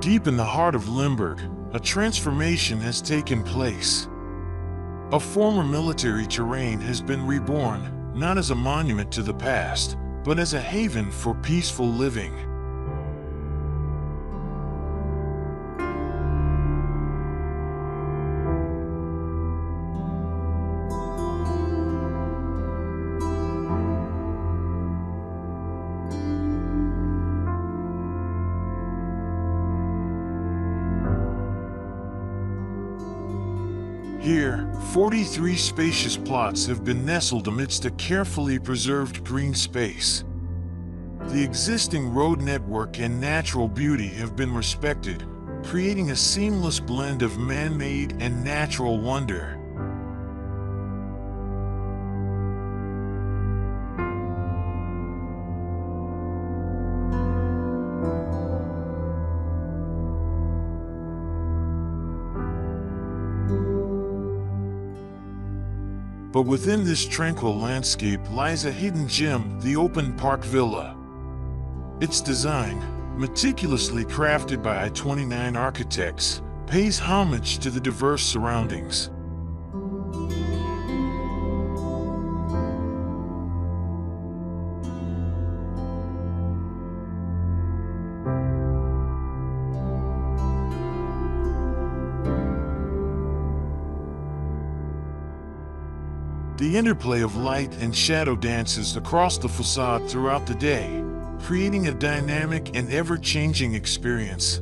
Deep in the heart of Limburg, a transformation has taken place. A former military terrain has been reborn, not as a monument to the past, but as a haven for peaceful living. Here, 43 spacious plots have been nestled amidst a carefully preserved green space. The existing road network and natural beauty have been respected, creating a seamless blend of man-made and natural wonder. But within this tranquil landscape lies a hidden gem, the open park villa. Its design, meticulously crafted by I-29 architects, pays homage to the diverse surroundings. The interplay of light and shadow dances across the facade throughout the day, creating a dynamic and ever-changing experience.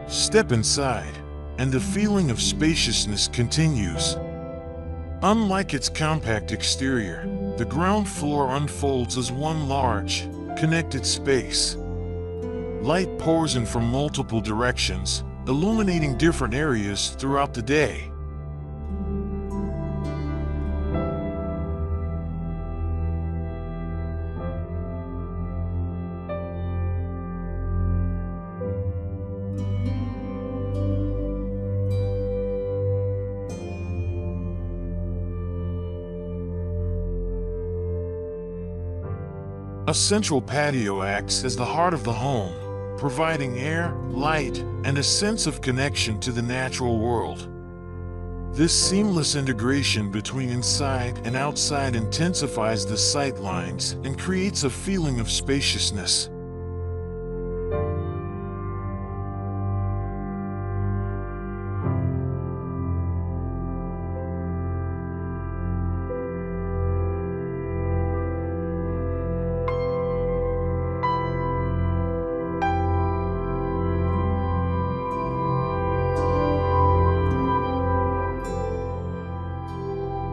Step inside, and the feeling of spaciousness continues. Unlike its compact exterior, the ground floor unfolds as one large, connected space. Light pours in from multiple directions, illuminating different areas throughout the day. A central patio acts as the heart of the home, providing air, light, and a sense of connection to the natural world. This seamless integration between inside and outside intensifies the sight lines and creates a feeling of spaciousness.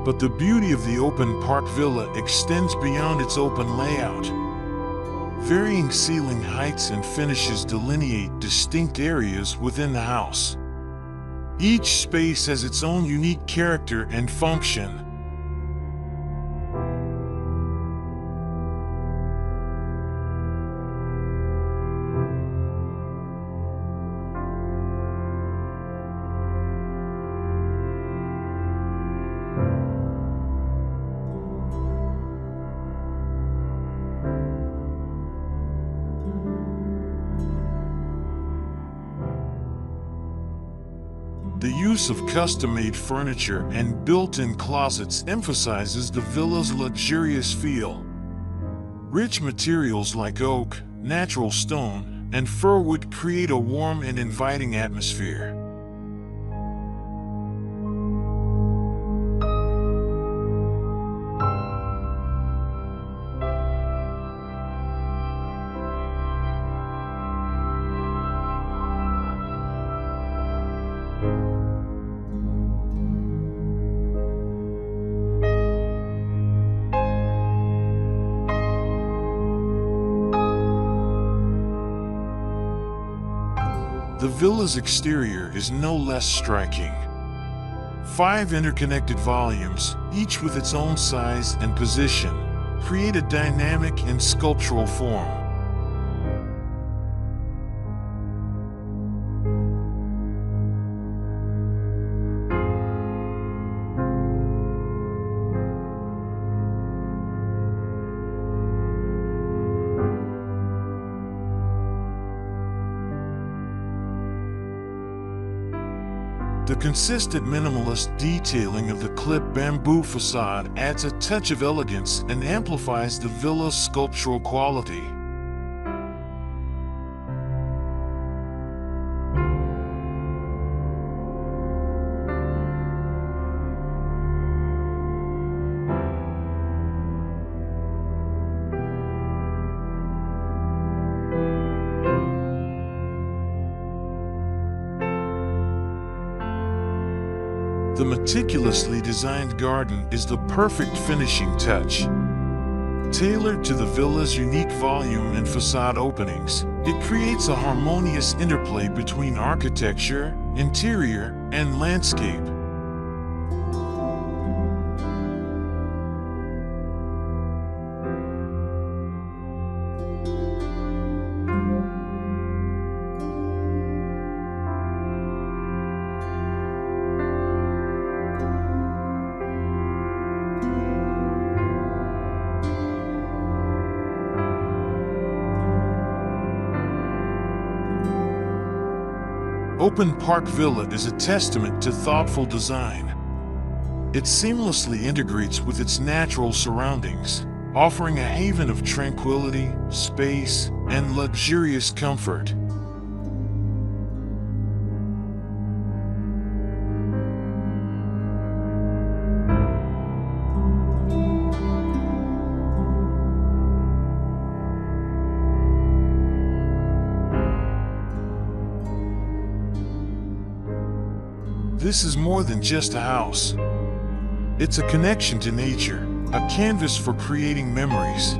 But the beauty of the open park villa extends beyond its open layout. Varying ceiling heights and finishes delineate distinct areas within the house. Each space has its own unique character and function. The use of custom-made furniture and built-in closets emphasizes the villa's luxurious feel. Rich materials like oak, natural stone, and fir wood create a warm and inviting atmosphere. The villa's exterior is no less striking. 5 interconnected volumes, each with its own size and position, create a dynamic and sculptural form. The consistent minimalist detailing of the clipped bamboo facade adds a touch of elegance and amplifies the villa's sculptural quality. The meticulously designed garden is the perfect finishing touch. Tailored to the villa's unique volume and facade openings, it creates a harmonious interplay between architecture, interior, and landscape. Open Park Villa is a testament to thoughtful design. It seamlessly integrates with its natural surroundings, offering a haven of tranquility, space, and luxurious comfort. This is more than just a house. It's a connection to nature, a canvas for creating memories,